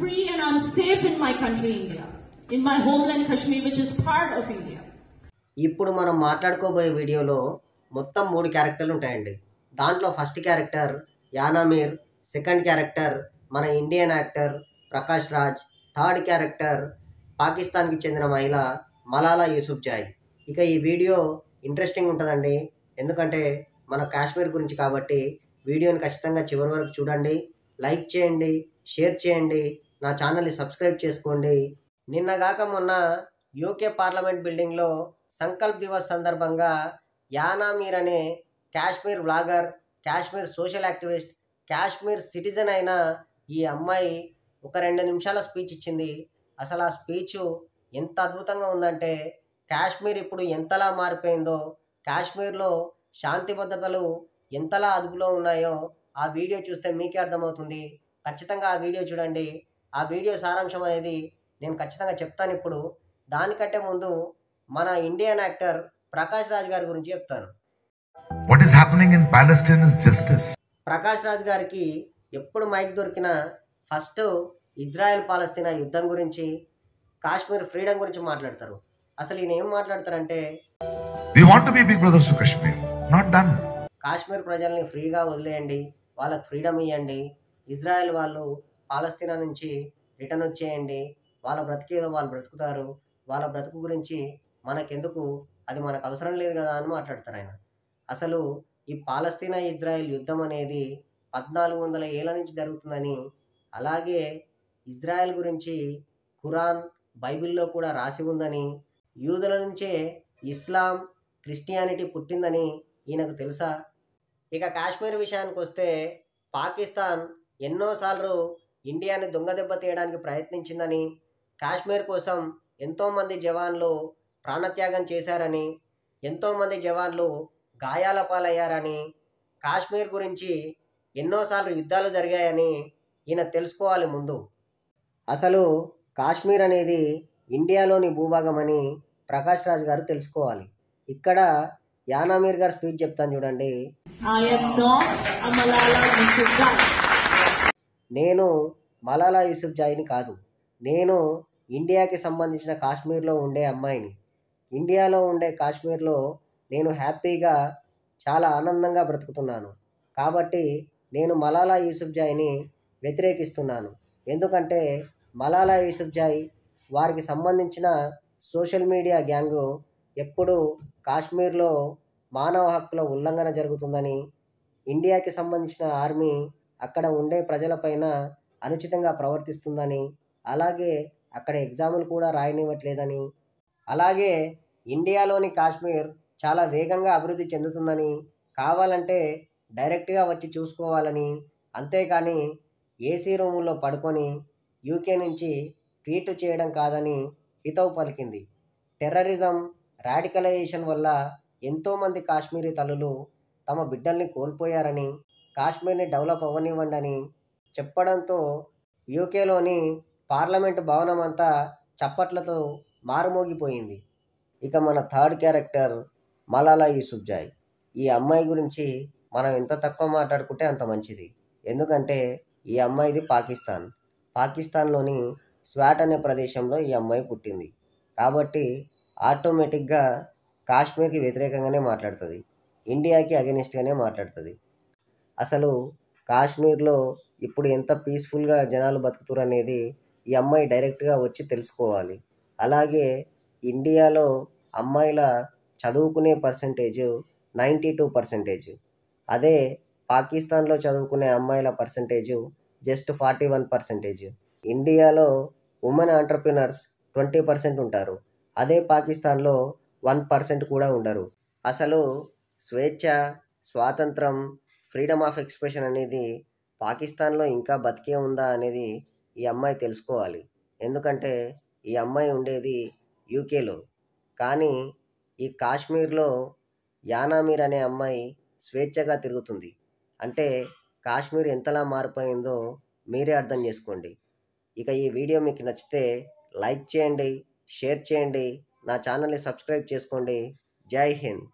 free and I'm safe in my country, India, in my homeland Kashmir, which is part of India. ఇప్పుడు మనం మాట్లాడుకోబోయే వీడియోలో మొత్తం 3 క్యారెక్టర్లు ఉంటాయండి. దాంట్లో ఫస్ట్ క్యారెక్టర్ యానామీర్, సెకండ్ క్యారెక్టర్ మన Indian actor Prakash Raj, third character పాకిస్తాన్కి చెందిన మహిళ మలాలా యూసుఫ్జాయ్. ఇక ఈ వీడియో ఇంట్రెస్టింగ్ ఉంటుందండి, ఎందుకంటే మన కాశ్మీర్ గురించి కాబట్టి వీడియోని ఖచ్చితంగా చివరి వరకు చూడండి. లైక్ చేయండి, షేర్ చేయండి, నా ఛానల్ని సబ్స్క్రైబ్ చేసుకోండి. నిన్నగాక మొన్న యూకే పార్లమెంట్ బిల్డింగ్లో సంకల్ప్ దివస్ సందర్భంగా యానామీర్ అనే Kashmir vlogger, Kashmir social activist, Kashmir citizen అయిన ఈ అమ్మాయి ఒక 2 నిమిషాల స్పీచ్ ఇచ్చింది. అసలు ఆ స్పీచ్ ఎంత అద్భుతంగా ఉందంటే కాశ్మీర్ ఇప్పుడు ఎంతలా మారిపోయిందో, కాశ్మీర్లో శాంతి భద్రతలు ఎంతలా అదుపులో ఉన్నాయో ఆ వీడియో చూస్తే మీకే అర్థమవుతుంది. ఖచ్చితంగా ఆ వీడియో చూడండి. ఆ వీడియో సారాంశం అనేది నేను ఖచ్చితంగా చెప్తాను. ఇప్పుడు దానికంటే ముందు మన ఇండియన్ యాక్టర్ ప్రకాష్ రాజ్ గారి గురించి చెప్తాను. What is happening in Palestine is justice. Prakash Raj గారికి ఎప్పుడు మైక్ దొరికినా ఫస్ట్ ఇజ్రాయెల్ పాలస్తీనా యుద్ధం గురించి, కాశ్మీర్ ఫ్రీడమ్ గురించి మాట్లాడతారు. అసలు ఈయన ఏం మాట్లాడతారంటే, We want to be big brothers to Kashmir. Not done. Kashmir ప్రజల్ని ఫ్రీగా వదిలేయండి, వాళ్ళకి ఫ్రీడమ్ ఇవ్వండి, ఇజ్రాయెల్ వాళ్ళు పాలస్తీనా నుంచి రిటర్న్ వచ్చేయండి, వాళ్ళ బ్రతికేదో వాళ్ళు బ్రతుకుతారు, వాళ్ళ బ్రతుకు గురించి మనకెందుకు, అది మనకు అవసరం లేదు కదా అని మాట్లాడతారు ఆయన. అసలు ఈ పాలస్తీనా ఇజ్రాయెల్ యుద్ధం అనేది 1400 ఏళ్ళ నుంచి జరుగుతుందని, అలాగే ఇజ్రాయెల్ గురించి ఖురాన్, బైబిల్లో కూడా రాసి ఉందని, యూదుల నుంచే ఇస్లాం, క్రిస్టియానిటీ పుట్టిందని ఈయనకు తెలుసా? ఇక కాశ్మీర్ విషయానికి వస్తే పాకిస్తాన్ ఎన్నోసార్లు ఇండియాని దొంగదెబ్బ తీయడానికి ప్రయత్నించిందని, కాశ్మీర్ కోసం ఎంతోమంది జవాన్లు ప్రాణత్యాగం చేశారని, ఎంతోమంది జవాన్లు గాయాల పాలయ్యారని, కాశ్మీర్ గురించి ఎన్నోసార్లు యుద్ధాలు జరిగాయని ఈయన తెలుసుకోవాలి ముందు. అసలు కాశ్మీర్ అనేది ఇండియాలోని భూభాగం అని ప్రకాష్ రాజ్ గారు తెలుసుకోవాలి. ఇక్కడ యానామీర్ గారు స్పీచ్ చెప్తాను చూడండి. నేను మలాలా యూసుఫ్జాయ్ని కాదు, నేను ఇండియాకి సంబంధించిన కాశ్మీర్లో ఉండే అమ్మాయిని. ఇండియాలో ఉండే కాశ్మీర్లో నేను హ్యాపీగా చాలా ఆనందంగా బ్రతుకుతున్నాను. కాబట్టి నేను మలాలా యూసుఫ్జాయ్ని వ్యతిరేకిస్తున్నాను. ఎందుకంటే మలాలా యూసుఫ్జాయ్ వారికి సంబంధించిన సోషల్ మీడియా గ్యాంగు ఎప్పుడు కాశ్మీర్లో మానవ హక్కుల ఉల్లంఘన జరుగుతుందని, ఇండియాకి సంబంధించిన ఆర్మీ అక్కడ ఉండే ప్రజలపైన అనుచితంగా ప్రవర్తిస్తుందని, అలాగే అక్కడ ఎగ్జాములు కూడా రాయనివ్వట్లేదని, అలాగే ఇండియాలోని కాశ్మీర్ చాలా వేగంగా అభివృద్ధి చెందుతుందని, కావాలంటే డైరెక్ట్గా వచ్చి చూసుకోవాలని, అంతేకాని ఏసీ రూముల్లో పడుకొని యూకే నుంచి ట్వీట్ చేయడం కాదని హితవు పలికింది. టెర్రరిజం, రాడికలైజేషన్ వల్ల ఎంతోమంది కాశ్మీరీ తల్లులు తమ బిడ్డల్ని కోల్పోయారని, కాశ్మీర్ని డెవలప్ అవ్వనివ్వండి అని చెప్పడంతో యూకేలోని పార్లమెంటు భవనం అంతా చప్పట్లతో మారుమోగిపోయింది. ఇక మన థర్డ్ క్యారెక్టర్ మలాలా యూసుఫ్జాయ్. ఈ అమ్మాయి గురించి మనం ఎంత తక్కువ మాట్లాడుకుంటే అంత మంచిది. ఎందుకంటే ఈ అమ్మాయిది పాకిస్తాన్లోని స్వాట్ అనే ప్రదేశంలో ఈ అమ్మాయి పుట్టింది. కాబట్టి ఆటోమేటిక్గా కాశ్మీర్కి వ్యతిరేకంగానే మాట్లాడుతుంది, ఇండియాకి అగెనిస్ట్గానే మాట్లాడుతుంది. అసలు కాశ్మీర్లో ఇప్పుడు ఎంత పీస్ఫుల్గా జనాలు బతుకుతున్నారు అనేది ఈ అమ్మాయి డైరెక్ట్గా వచ్చి తెలుసుకోవాలి. అలాగే ఇండియాలో అమ్మాయిల చదువుకునే పర్సంటేజ్ 92%, అదే పాకిస్తాన్లో చదువుకునే అమ్మాయిల పర్సంటేజ్ జస్ట్ 41%. ఇండియాలో ఉమెన్ ఆంటర్ప్రినర్స్ 20% ఉంటారు, అదే పాకిస్తాన్లో 1% కూడా ఉండరు. అసలు స్వేచ్ఛ, స్వాతంత్రం, ఫ్రీడమ్ ఆఫ్ ఎక్స్ప్రెషన్ అనేది పాకిస్తాన్లో ఇంకా బతికే ఉందా అనేది ఈ అమ్మాయి తెలుసుకోవాలి. ఎందుకంటే ఈ అమ్మాయి ఉండేది యూకేలో, కానీ ఈ కాశ్మీర్లో యానామీర్ అనే అమ్మాయి స్వేచ్ఛగా తిరుగుతుంది. అంటే కాశ్మీర్ ఎంతలా మారిపోయిందో మీరే అర్థం చేసుకోండి. ఇక ఈ వీడియో మీకు నచ్చితే లైక్ చేయండి, షేర్ చేయండి, నా ఛానల్ని సబ్స్క్రైబ్ చేసుకోండి. జై హింద్.